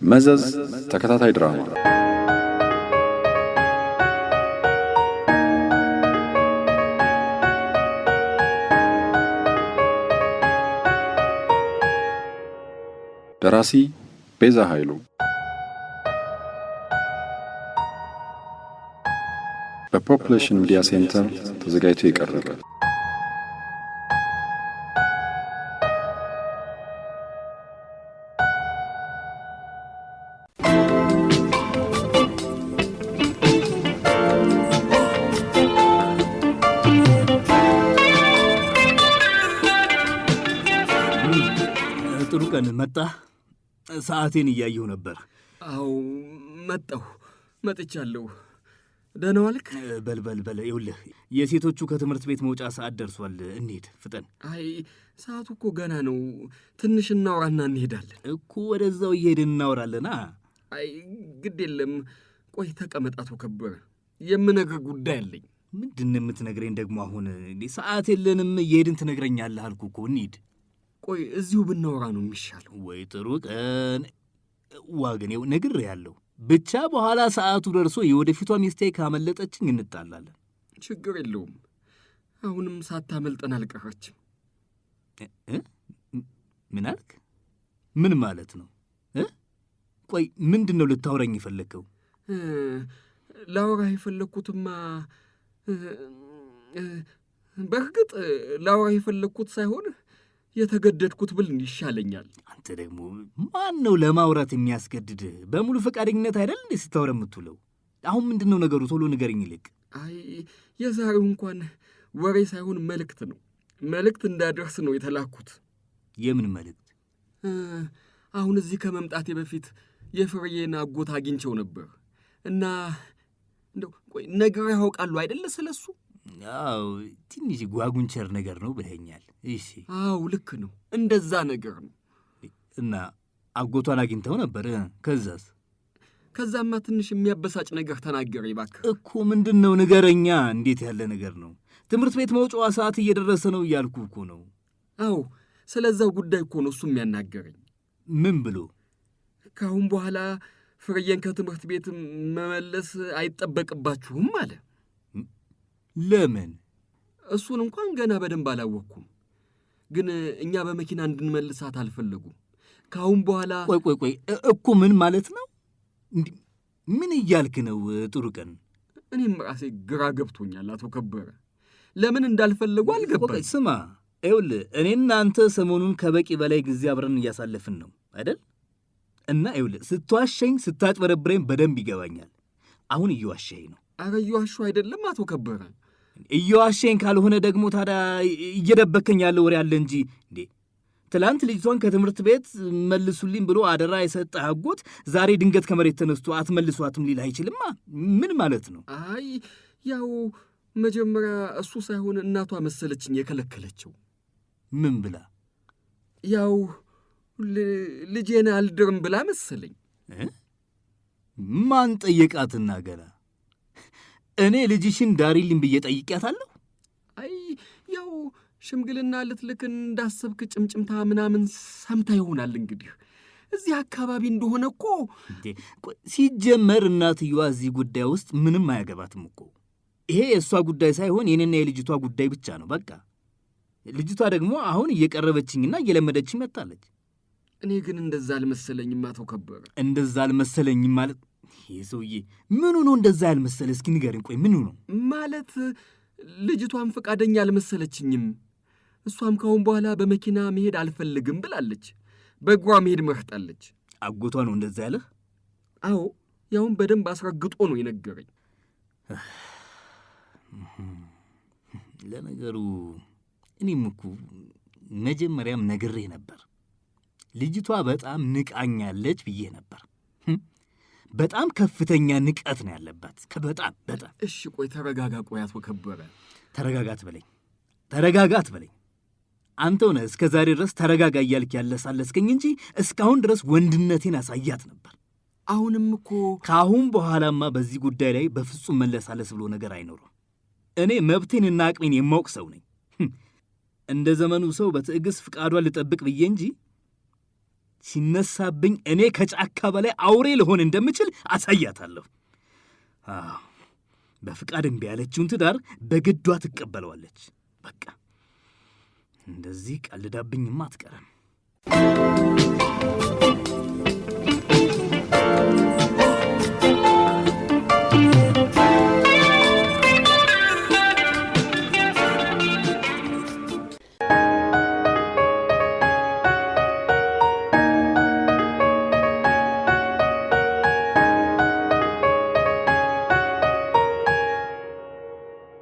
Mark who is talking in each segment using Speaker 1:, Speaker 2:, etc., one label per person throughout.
Speaker 1: መዘዝ ተከታታይ ድራማ ደራሲ ቤዛ ኃይሉ በፖፑሌሽን ሚዲያ ሴንተር ተዘጋጅቶ የቀረበ
Speaker 2: ጥሩ ቀን መጣ። ሰዓቴን እያየሁ ነበር።
Speaker 3: አዎ መጥቻለሁ። ደህና ዋልክ?
Speaker 2: በል ይኸውልህ የሴቶቹ ከትምህርት ቤት መውጫ ሰዓት ደርሷል። እንሂድ ፍጠን።
Speaker 3: አይ ሰዓቱ እኮ ገና ነው። ትንሽ እናውራና እንሄዳለን
Speaker 2: እኮ። ወደዛው እየሄድን እናወራለና።
Speaker 3: አይ ግድ የለም ቆይ ተቀመጥ አቶ ከበረ፣ የምነግርህ ጉዳይ አለኝ።
Speaker 2: ምንድን ነው የምትነግረኝ ደግሞ አሁን? ሰዓት የለንም፣ እየሄድን ትነግረኛለህ አልኩ እኮ። እንሂድ።
Speaker 3: ቆይ እዚሁ ብናወራ ነው የሚሻለው።
Speaker 2: ወይ ጥሩ ቀን ዋግኔው ነግሬሃለሁ። ብቻ በኋላ ሰዓቱ ደርሶ የወደፊቷ ሚስቴ ካመለጠችኝ እንጣላለን።
Speaker 3: ችግር የለውም። አሁንም ሳታመልጠን አልቀረችም።
Speaker 2: ምን አልክ? ምን ማለት ነው? ቆይ ምንድን ነው ልታወራኝ የፈለግከው?
Speaker 3: ላወራህ የፈለግኩትማ በእርግጥ ላወራህ የፈለግኩት ሳይሆን የተገደድኩት ብል ይሻለኛል።
Speaker 2: አንተ ደግሞ ማን ነው ለማውራት የሚያስገድድህ? በሙሉ ፈቃደኝነት አይደል እንዴ ስታወራ የምትውለው? አሁን ምንድን ነው ነገሩ? ቶሎ ንገረኝ ይልቅ።
Speaker 3: አይ የዛሬው እንኳን ወሬ ሳይሆን መልእክት ነው። መልእክት እንዳደርስ ነው የተላኩት።
Speaker 2: የምን መልእክት?
Speaker 3: አሁን እዚህ ከመምጣቴ በፊት የፍርዬን አጎት አግኝቸው ነበር እና እንደው ቆይ ነግሬህ ያውቃሉ አይደለ ስለሱ?
Speaker 2: አዎ ትንሽ ጓጉንቸር ነገር ነው ብለኸኛል። እሺ
Speaker 3: አዎ ልክ ነው፣ እንደዛ ነገር ነው።
Speaker 2: እና አጎቷን አግኝተው ነበር? ከዛስ?
Speaker 3: ከዛማ ትንሽ የሚያበሳጭ ነገር ተናገረኝ። እባክህ
Speaker 2: እኮ ምንድን ነው ንገረኛ። እንዴት ያለ ነገር ነው? ትምህርት ቤት መውጫዋ ሰዓት እየደረሰ ነው እያልኩ እኮ ነው።
Speaker 3: አዎ ስለዛው ጉዳይ እኮ ነው እሱም ያናገረኝ።
Speaker 2: ምን ብሎ?
Speaker 3: ከአሁን በኋላ ፍርዬን ከትምህርት ቤት መመለስ አይጠበቅባችሁም አለ።
Speaker 2: ለምን?
Speaker 3: እሱን እንኳን ገና በደንብ አላወቅኩም፣ ግን እኛ በመኪና እንድንመልሳት አልፈለጉም። ከአሁን በኋላ
Speaker 2: ቆይ እኮ ምን ማለት ነው? ምን እያልክ ነው? ጥሩ ቀን
Speaker 3: እኔም ራሴ ግራ ገብቶኛል አቶ ከበረ። ለምን እንዳልፈለጉ አልገባኝ።
Speaker 2: ስማ ይኸውልህ እኔና አንተ ሰሞኑን ከበቂ በላይ ጊዜ አብረን እያሳለፍን ነው አይደል? እና ይኸውልህ ስትዋሸኝ ስታጭበረብረኝ በደንብ ይገባኛል። አሁን እየዋሸኝ ነው።
Speaker 3: አረ እየዋሹ አይደለም አቶ ከበረ።
Speaker 2: እየዋሸኝ ካልሆነ ደግሞ ታዲያ እየደበከኝ ያለ ወሬ አለ እንጂ እንዴ። ትላንት ልጅቷን ከትምህርት ቤት መልሱልኝ ብሎ አደራ የሰጠህ አጎት ዛሬ ድንገት ከመሬት ተነስቶ አትመልሷትም ሊል አይችልማ። ምን ማለት ነው?
Speaker 3: አይ ያው መጀመሪያ እሱ ሳይሆን እናቷ መሰለችኝ የከለከለችው።
Speaker 2: ምን ብላ?
Speaker 3: ያው ልጄን አልድርም ብላ መሰለኝ።
Speaker 2: ማን ጠየቃትና ገና? እኔ ልጅሽን ዳሪልኝ ብዬ ጠይቄያታለሁ?
Speaker 3: አይ ያው ሽምግልና ልትልክ እንዳሰብክ ጭምጭምታ ምናምን ሰምታ ይሆናል እንግዲህ። እዚህ አካባቢ እንደሆነ እኮ
Speaker 2: ሲጀመር እናትየዋ እዚህ ጉዳይ ውስጥ ምንም አያገባትም እኮ። ይሄ የእሷ ጉዳይ ሳይሆን የኔና የልጅቷ ጉዳይ ብቻ ነው በቃ። ልጅቷ ደግሞ አሁን እየቀረበችኝና እየለመደችኝ መጣለች።
Speaker 3: እኔ ግን እንደዛ አልመሰለኝም አቶ ከበረ።
Speaker 2: እንደዛ አልመሰለኝም ማለት? ይህ ሰውዬ ምኑ ነው እንደዛ ያልመሰለ? እስኪ ንገረኝ። ቆይ ምኑ ነው
Speaker 3: ማለት? ልጅቷም ፈቃደኛ አልመሰለችኝም። እሷም ካሁን በኋላ በመኪና መሄድ አልፈልግም ብላለች። በእግሯ መሄድ መርጣለች።
Speaker 2: አጎቷ ነው እንደዛ ያለህ?
Speaker 3: አዎ ያውን በደንብ አስረግጦ ነው የነገረኝ።
Speaker 2: ለነገሩ እኔም እኮ መጀመሪያም ነግሬህ ነበር። ልጅቷ በጣም ንቃኛለች ብዬ ነበር። በጣም ከፍተኛ ንቀት ነው ያለባት። በጣም።
Speaker 3: እሺ ቆይ ተረጋጋ። ቆይ አቶ ከበረ
Speaker 2: ተረጋጋት በለኝ። አንተው ነህ እስከ ዛሬ ድረስ ተረጋጋ እያልክ ያለሳለስከኝ እንጂ እስካሁን ድረስ ወንድነቴን አሳያት ነበር።
Speaker 3: አሁንም እኮ
Speaker 2: ከአሁን በኋላማ በዚህ ጉዳይ ላይ በፍጹም መለሳለስ ብሎ ነገር አይኖርም። እኔ መብቴንና አቅሜን የማውቅ ሰው ነኝ። እንደ ዘመኑ ሰው በትዕግሥት ፍቃዷን ልጠብቅ ብዬ እንጂ ሲነሳብኝ እኔ ከጫካ በላይ አውሬ ልሆን እንደምችል አሳያታለሁ። በፍቃድ እምቢ ያለችውን ትዳር በግዷ ትቀበለዋለች። በቃ እንደዚህ ቀልዳብኝማ አትቀርም።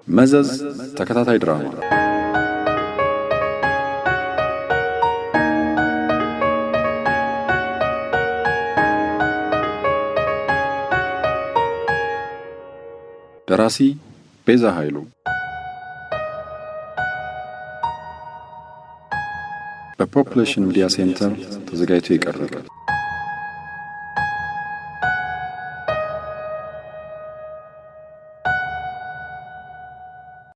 Speaker 1: መዘዝ ተከታታይ ድራማ ደራሲ ቤዛ ኃይሉ በፖፑሌሽን ሚዲያ ሴንተር ተዘጋጅቶ የቀረበ